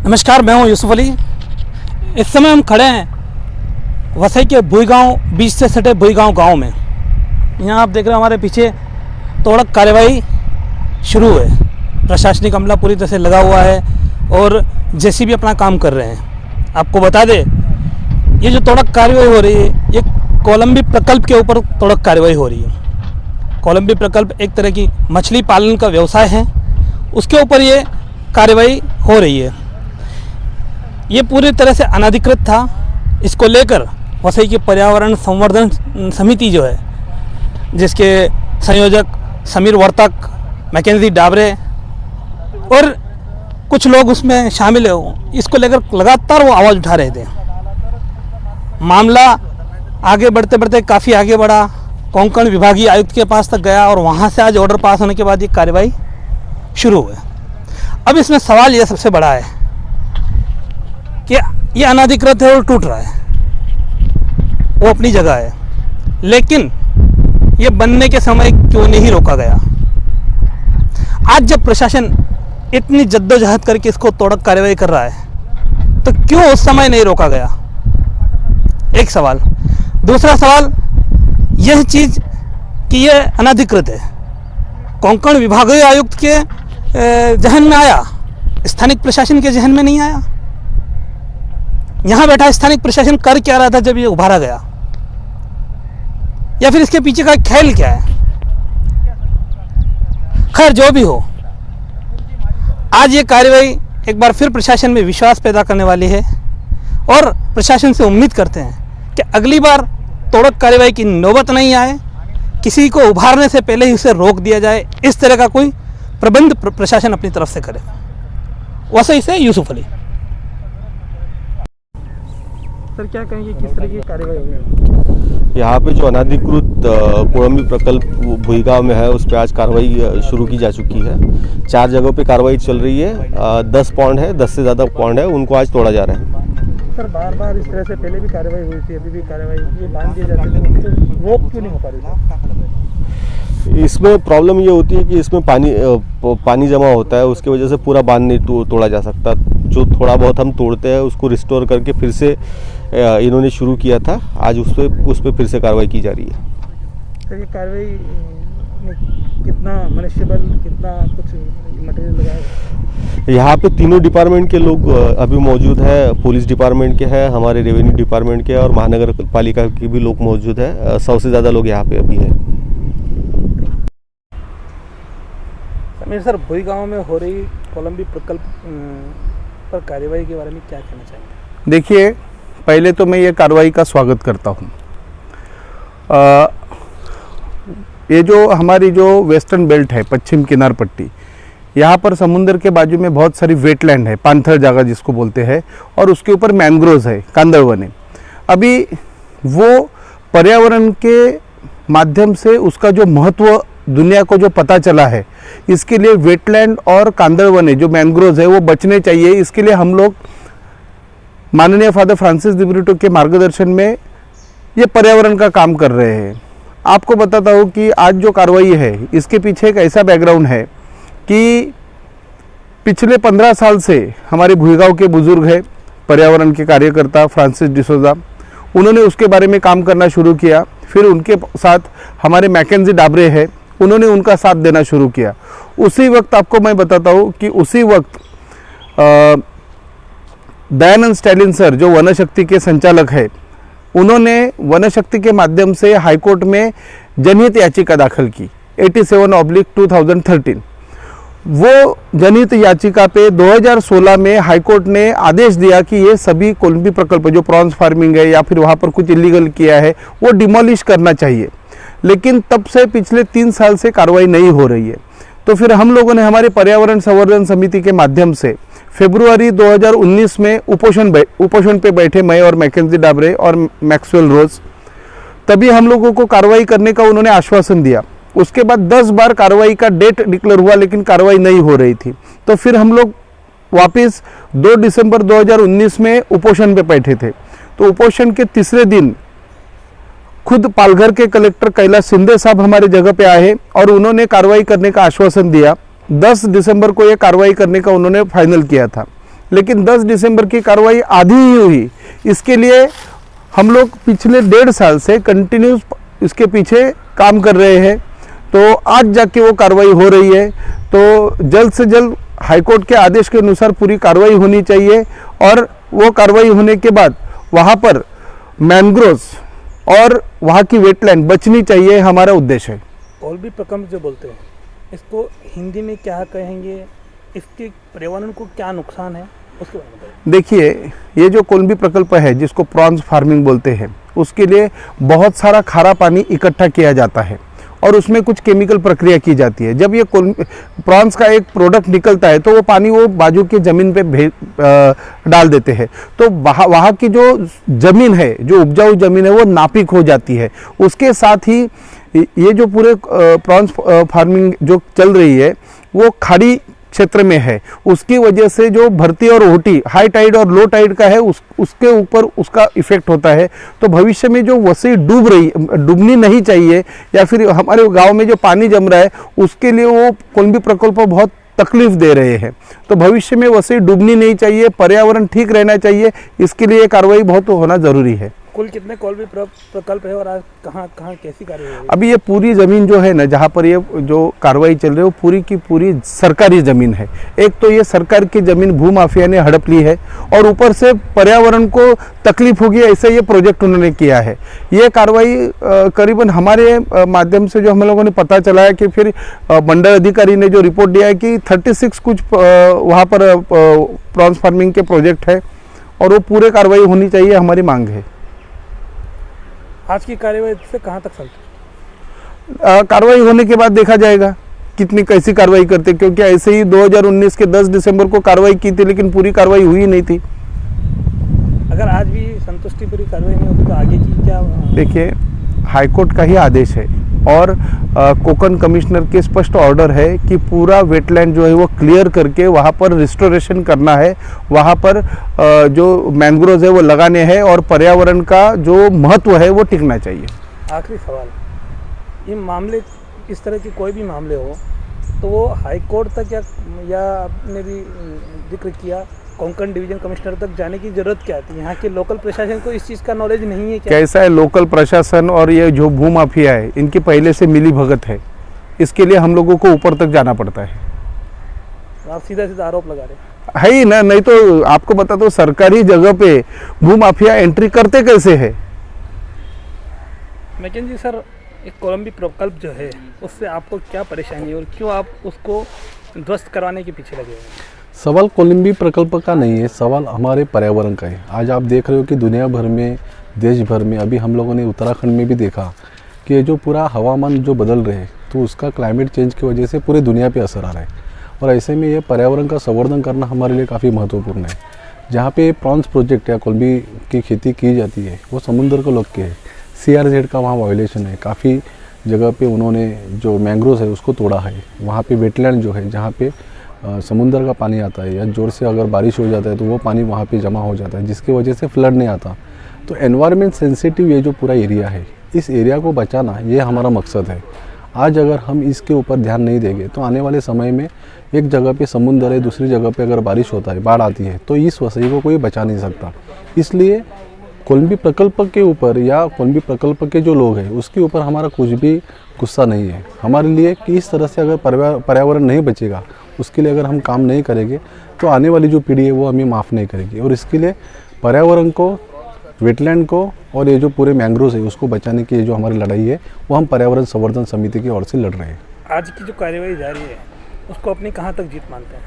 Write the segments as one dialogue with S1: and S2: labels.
S1: नमस्कार, मैं हूं यूसुफ अली। इस समय हम खड़े हैं वसई के भुईगांव बीच से सटे भुईगांव गांव में। यहाँ आप देख रहे हैं हमारे पीछे तोड़क कार्रवाई शुरू है। प्रशासनिक अमला पूरी तरह से लगा हुआ है और जेसीबी अपना काम कर रहे हैं। आपको बता दें, ये जो तोड़क कार्रवाई हो रही है, ये कोलंबी प्रकल्प के ऊपर तोड़क कार्रवाई हो रही है। कोलंबी प्रकल्प एक तरह की मछली पालन का व्यवसाय है, उसके ऊपर ये कार्रवाई हो रही है। ये पूरी तरह से अनधिकृत था। इसको लेकर वसई की पर्यावरण संवर्धन समिति जो है, जिसके संयोजक समीर वर्तक, मैकेंजी डाबरे और कुछ लोग उसमें शामिल है, इसको लेकर लगातार वो आवाज़ उठा रहे थे। मामला आगे बढ़ते बढ़ते काफ़ी आगे बढ़ा, कोंकण विभागीय आयुक्त के पास तक गया और वहाँ से आज ऑर्डर पास होने के बाद ये कार्रवाई शुरू हुई। अब इसमें सवाल ये सबसे बड़ा है कि ये अनधिकृत है और टूट रहा है, वो अपनी जगह है, लेकिन ये बनने के समय क्यों नहीं रोका गया? आज जब प्रशासन इतनी जद्दोजहद करके इसको तोड़क कार्रवाई कर रहा है, तो क्यों उस समय नहीं रोका गया? एक सवाल। दूसरा सवाल, यह चीज़ कि यह अनधिकृत है, कोंकण विभागीय आयुक्त के जहन में आया, स्थानिक प्रशासन के जहन में नहीं आया। यहाँ बैठा स्थानिक प्रशासन कर क्या रहा था जब ये उभारा गया, या फिर इसके पीछे का खेल क्या है? खैर, जो भी हो, आज ये कार्रवाई एक बार फिर प्रशासन में विश्वास पैदा करने वाली है और प्रशासन से उम्मीद करते हैं कि अगली बार तोड़क कार्रवाई की नौबत नहीं आए, किसी को उभारने से पहले ही उसे रोक दिया जाए। इस तरह का कोई प्रबंध प्रशासन अपनी तरफ से करे। वसई से यूसुफ अली। सर, क्या कहेंगे, किस तरह की कार्रवाई होगी?
S2: यहाँ पे जो अनधिकृत कोलंबी प्रकल्प भुईगांव में है, उस पर आज कार्रवाई शुरू की जा चुकी है। 4 जगहों पे कार्रवाई चल रही है। 10 पॉइंट है, 10 से ज़्यादा पॉइंट है, उनको आज तोड़ा जा रहा है।
S1: सर, बार बार इस तरह से पहले भी कार्रवाई हुई थी, अभी भी कार्रवाई ये बांध दिए जाते थे, तो रोक क्यों नहीं हो पा रही थी?
S2: इसमें प्रॉब्लम ये होती है कि इसमें पानी जमा होता है, उसकी वजह से पूरा बांध नहीं तोड़ा जा सकता। जो थोड़ा बहुत हम तोड़ते हैं उसको रिस्टोर करके फिर से इन्होंने शुरू किया था। आज उस पर फिर से कार्रवाई की जा रही है।
S1: सर, ये कार्रवाई में कितना मनुष्यबल, कितना कुछ मटेरियल लगाया?
S2: यहाँ पे तीनों डिपार्टमेंट के लोग अभी मौजूद है। पुलिस डिपार्टमेंट के हैं, हमारे रेवेन्यू डिपार्टमेंट के और महानगर पालिका के भी लोग मौजूद है। 100 से ज़्यादा लोग यहाँ पे अभी है।
S1: सर, भुईगांव में हो रही कोलंबी प्रकल्प पर कार्रवाई के बारे में क्या कहना चाहेंगे?
S3: देखिए, पहले तो मैं ये कार्रवाई का स्वागत करता हूँ। ये जो हमारी जो वेस्टर्न बेल्ट है, पश्चिम किनार पट्टी, यहाँ पर समुद्र के बाजू में बहुत सारी वेटलैंड है, पांथर जगह जिसको बोलते हैं, और उसके ऊपर मैंग्रोव्स है, कांदळवन है। अभी वो पर्यावरण के माध्यम से उसका जो महत्व दुनिया को जो पता चला है, इसके लिए वेटलैंड और कांदळवन है, जो मैंग्रोव्स है, वो बचने चाहिए। इसके लिए हम लोग माननीय फादर फ्रांसिस दिब्रिटो के मार्गदर्शन में ये पर्यावरण का काम कर रहे हैं। आपको बताता हूँ कि आज जो कार्रवाई है, इसके पीछे एक ऐसा बैकग्राउंड है कि पिछले 15 साल से हमारे भुईगांव के बुजुर्ग हैं, पर्यावरण के कार्यकर्ता फ्रांसिस डिसोजा, उन्होंने उसके बारे में काम करना शुरू किया। फिर उनके साथ हमारे मैकेंजी डाबरे हैं, उन्होंने उनका साथ देना शुरू किया। उसी वक्त आपको मैं बताता हूँ कि उसी वक्त दयानंद स्टैलिन सर, जो वनशक्ति के संचालक है, उन्होंने वनशक्ति के माध्यम से हाईकोर्ट में जनहित याचिका दाखिल की 87/2013। वो जनहित याचिका पे 2016 में हाईकोर्ट ने आदेश दिया कि ये सभी कोलंबी प्रकल्प जो प्रॉन्स फार्मिंग है या फिर वहाँ पर कुछ इलीगल किया है, वो डिमोलिश करना चाहिए। लेकिन तब से पिछले 3 साल से कार्रवाई नहीं हो रही है। तो फिर हम लोगों ने हमारे पर्यावरण संवर्धन समिति के माध्यम से फरवरी 2019 में उपोषण पे बैठे मैं और मैकेंजी डाबरे और मैक्सवेल रोज। तभी हम लोगों को कार्रवाई करने का उन्होंने आश्वासन दिया। उसके बाद 10 बार कार्रवाई का डेट डिक्लेयर हुआ, लेकिन कार्रवाई नहीं हो रही थी। तो फिर हम लोग वापस 2 दिसंबर 2019 में उपोषण पे बैठे थे। तो उपोषण के तीसरे दिन खुद पालघर के कलेक्टर कैलाश शिंदे साहब हमारे जगह पे आए और उन्होंने कार्रवाई करने का आश्वासन दिया। 10 दिसंबर को ये कार्रवाई करने का उन्होंने फाइनल किया था। लेकिन 10 दिसंबर की कार्रवाई आधी ही हुई। इसके लिए हम लोग पिछले 1.5 साल से कंटिन्यूस इसके पीछे काम कर रहे हैं, तो आज जाके वो कार्रवाई हो रही है। तो जल्द से जल्द हाईकोर्ट के आदेश के अनुसार पूरी कार्रवाई होनी चाहिए और वो कार्रवाई होने के बाद वहाँ पर मैंग्रोव्स और वहाँ की वेटलैंड बचनी चाहिए, हमारा उद्देश्य है।
S1: कोलंबी प्रकल्प जो बोलते हैं, इसको हिंदी में क्या कहेंगे, इसके पर्यावरण को क्या नुकसान है, उसके बारे में बताइए।
S3: देखिए, ये जो कोलंबी प्रकल्प है जिसको प्रॉन्स फार्मिंग बोलते हैं, उसके लिए बहुत सारा खारा पानी इकट्ठा किया जाता है और उसमें कुछ केमिकल प्रक्रिया की जाती है। जब ये प्रॉन्स का एक प्रोडक्ट निकलता है तो वो पानी वो बाजू की ज़मीन पे डाल देते हैं, तो वहाँ की जो ज़मीन है, जो उपजाऊ ज़मीन है, वो नापिक हो जाती है। उसके साथ ही ये जो पूरे प्रॉन्स फार्मिंग जो चल रही है वो खाड़ी क्षेत्र में है, उसकी वजह से जो भर्ती और ओटी, हाई टाइड और लो टाइड का है, उसके ऊपर उसका इफेक्ट होता है। तो भविष्य में जो वसई डूबनी नहीं चाहिए, या फिर हमारे गांव में जो पानी जम रहा है उसके लिए वो कोलंबी प्रकल्प बहुत तकलीफ दे रहे हैं। तो भविष्य में वसई डूबनी नहीं चाहिए, पर्यावरण ठीक रहना चाहिए, इसके लिए कार्रवाई बहुत होना ज़रूरी है।
S1: कुल कितने कोलंबी प्रकल्प है और आज कहाँ कहाँ कैसी कार्रवाई हो रही है?
S3: अभी ये पूरी ज़मीन जो है ना, जहाँ पर ये जो कार्रवाई चल रही है वो पूरी की पूरी सरकारी ज़मीन है। एक तो ये सरकार की ज़मीन भूमाफिया ने हड़प ली है और ऊपर से पर्यावरण को तकलीफ होगी ऐसे ये प्रोजेक्ट उन्होंने किया है। ये कार्रवाई करीबन हमारे माध्यम से जो हम लोगों ने पता चला है कि फिर मंडल अधिकारी ने जो रिपोर्ट दिया है कि 36 कुछ वहाँ पर प्रॉन्स फार्मिंग के प्रोजेक्ट है और वो पूरे कार्रवाई होनी चाहिए, हमारी मांग है।
S1: आज की कार्रवाई से कहाँ तक चलती?
S3: कार्रवाई होने के बाद देखा जाएगा कितनी कैसी कार्रवाई करते, क्योंकि ऐसे ही 2019 के 10 दिसंबर को कार्रवाई की थी लेकिन पूरी कार्रवाई हुई नहीं थी।
S1: अगर आज भी संतुष्टिपूरी कार्रवाई नहीं होती तो आगे की क्या?
S3: देखिए, हाईकोर्ट का ही आदेश है और कोकन कमिश्नर के स्पष्ट ऑर्डर है कि पूरा वेटलैंड जो है वो क्लियर करके वहाँ पर रिस्टोरेशन करना है, वहाँ पर जो मैंग्रोव्स है वो लगाने हैं और पर्यावरण का जो महत्व है वो टिकना चाहिए।
S1: आखिरी सवाल, ये मामले, इस तरह के कोई भी मामले हो तो वो हाई कोर्ट तक या आपने भी जिक्र किया कोंकण डिवीजन कमिश्नर तक जाने की जरूरत क्या थी? यहाँ के लोकल प्रशासन को इस चीज़ का नॉलेज नहीं है क्या?
S3: कैसा है, लोकल प्रशासन और ये जो भूमाफिया है इनकी पहले से मिली भगत है, इसके लिए हम लोगों को ऊपर तक जाना पड़ता है।
S1: आप सीधा सीधा आरोप लगा रहे हैं।
S3: है ही ना, नहीं तो आपको बता दो सरकारी जगह पे भूमाफिया एंट्री करते कैसे है।
S1: मैकेंजी सर, एक कोलंबी प्रकल्प जो है उससे आपको क्या परेशानी है और क्यों आप उसको ध्वस्त करवाने के पीछे लगे हैं?
S4: सवाल कोलंबी प्रकल्प का नहीं है, सवाल हमारे पर्यावरण का है। आज आप देख रहे हो कि दुनिया भर में, देश भर में, अभी हम लोगों ने उत्तराखंड में भी देखा कि ये जो पूरा हवामान जो बदल रहे हैं तो उसका क्लाइमेट चेंज की वजह से पूरे दुनिया पे असर आ रहा है और ऐसे में ये पर्यावरण का संवर्धन करना हमारे लिए काफ़ी महत्वपूर्ण है। जहाँ पे प्रॉन्स प्रोजेक्ट या कोलंबी की खेती की जाती है वो समुद्र को लग के है, CRZ का वहाँ वायोलेशन है। काफ़ी जगह पे उन्होंने जो मैंग्रोव्स है उसको तोड़ा है। वहाँ पे वेटलैंड जो है, जहाँ पे समुद्र का पानी आता है या जोर से अगर बारिश हो जाता है तो वो पानी वहाँ पे जमा हो जाता है, जिसकी वजह से फ्लड नहीं आता। तो एनवायरनमेंट सेंसिटिव ये जो पूरा एरिया है, इस एरिया को बचाना ये हमारा मकसद है। आज अगर हम इसके ऊपर ध्यान नहीं देंगे तो आने वाले समय में एक जगह पे समुद्र है, दूसरी जगह पे अगर बारिश होता है, बाढ़ आती है, तो इस वसई को कोई बचा नहीं सकता। इसलिए कोलंबी प्रकल्प के ऊपर या कोलंबी प्रकल्प के जो लोग हैं उसके ऊपर हमारा कुछ भी गुस्सा नहीं है। हमारे लिए कि इस तरह से अगर पर्यावरण नहीं बचेगा, उसके लिए अगर हम काम नहीं करेंगे तो आने वाली जो पीढ़ी है वो हमें माफ़ नहीं करेगी। और इसके लिए पर्यावरण को, वेटलैंड को और ये जो पूरे मैंग्रोव्स है उसको बचाने की जो हमारी लड़ाई है वो हम पर्यावरण संवर्धन समिति की ओर से लड़ रहे हैं।
S1: आज की जो कार्रवाई जारी है उसको अपनी कहाँ तक जीत मानते हैं?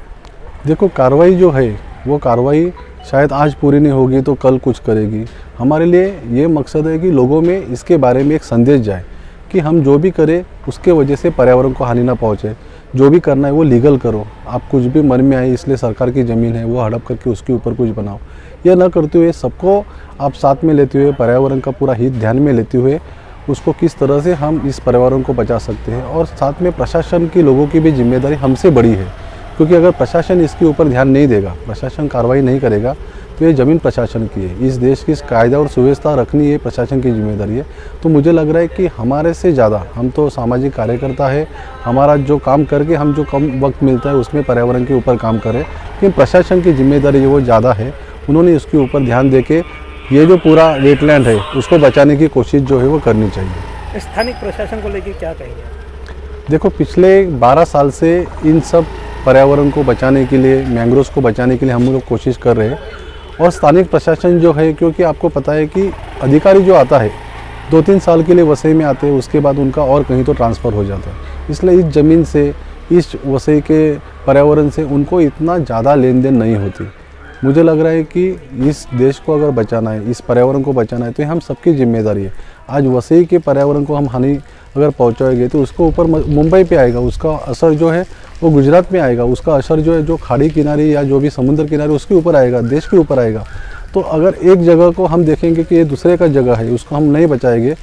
S4: देखो, कार्रवाई जो है वो कार्रवाई शायद आज पूरी नहीं होगी तो कल कुछ करेगी। हमारे लिए ये मकसद है कि लोगों में इसके बारे में एक संदेश जाए कि हम जो भी करें उसके वजह से पर्यावरण को हानि ना पहुँचे। जो भी करना है वो लीगल करो। आप कुछ भी मन में आए इसलिए सरकार की ज़मीन है वो हड़प करके उसके ऊपर कुछ बनाओ, यह ना करते हुए सबको आप साथ में लेते हुए, पर्यावरण का पूरा हित ध्यान में लेते हुए उसको किस तरह से हम इस पर्यावरण को बचा सकते हैं। और साथ में प्रशासन की, लोगों की भी जिम्मेदारी हमसे बड़ी है, क्योंकि अगर प्रशासन इसके ऊपर ध्यान नहीं देगा, प्रशासन कार्रवाई नहीं करेगा तो ये ज़मीन प्रशासन की है। इस देश की कायदा और सुव्यवस्था रखनी ये प्रशासन की जिम्मेदारी है। तो मुझे लग रहा है कि हमारे से ज़्यादा, हम तो सामाजिक कार्यकर्ता है, हमारा जो काम करके हम जो कम वक्त मिलता है उसमें पर्यावरण के ऊपर काम करें, लेकिन प्रशासन की जिम्मेदारी वो ज़्यादा है। उन्होंने इसके ऊपर ध्यान दे के ये जो पूरा वेटलैंड है उसको बचाने की कोशिश जो है वो करनी चाहिए।
S1: स्थानिक प्रशासन को लेकर क्या कहेंगे?
S4: देखो, पिछले 12 साल से इन सब पर्यावरण को बचाने के लिए, मैंग्रोव्स को बचाने के लिए हम लोग कोशिश कर रहे हैं। और स्थानिक प्रशासन जो है, क्योंकि आपको पता है कि अधिकारी जो आता है 2-3 साल के लिए वसई में आते हैं, उसके बाद उनका और कहीं तो ट्रांसफ़र हो जाता है। इसलिए इस ज़मीन से, इस वसई के पर्यावरण से उनको इतना ज़्यादा लेन देन नहीं होती। मुझे लग रहा है कि इस देश को अगर बचाना है, इस पर्यावरण को बचाना है, तो ये हम सबकी जिम्मेदारी है। आज वसई के पर्यावरण को हम हानि अगर पहुंचाएंगे तो उसको ऊपर मुंबई पे आएगा, उसका असर जो है वो गुजरात में आएगा, उसका असर जो है जो खाड़ी किनारे या जो भी समुद्र किनारे उसके ऊपर आएगा, देश के ऊपर आएगा। तो अगर एक जगह को हम देखेंगे कि ये दूसरे का जगह है, उसको हम नहीं बचाएंगे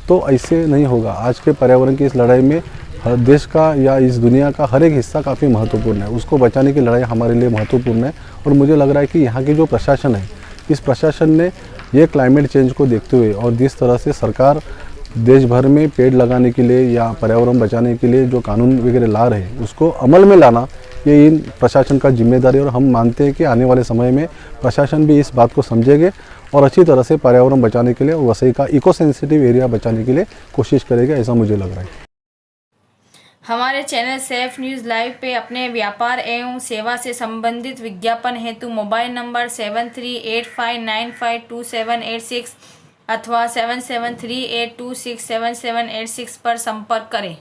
S4: तो ऐसे नहीं होगा। आज के पर्यावरण की इस लड़ाई में हर देश का या इस दुनिया का हर एक हिस्सा काफ़ी महत्वपूर्ण है। उसको बचाने की लड़ाई हमारे लिए महत्वपूर्ण है। और मुझे लग रहा है कि यहाँ की जो प्रशासन है, इस प्रशासन ने ये क्लाइमेट चेंज को देखते हुए और जिस तरह से सरकार देश भर में पेड़ लगाने के लिए या पर्यावरण बचाने के लिए जो कानून वगैरह ला रहे हैं उसको अमल में लाना, ये इन प्रशासन का जिम्मेदारी है। और हम मानते हैं कि आने वाले समय में प्रशासन भी इस बात को समझेंगे और अच्छी तरह से पर्यावरण बचाने के लिए और वसई का इको सेंसिटिव एरिया बचाने के लिए कोशिश करेगा, ऐसा मुझे लग रहा है।
S5: हमारे चैनल सेफ न्यूज़ लाइव पे अपने व्यापार एवं सेवा से संबंधित विज्ञापन हेतु मोबाइल नंबर 7385952786 अथवा 7738267786 पर संपर्क करें।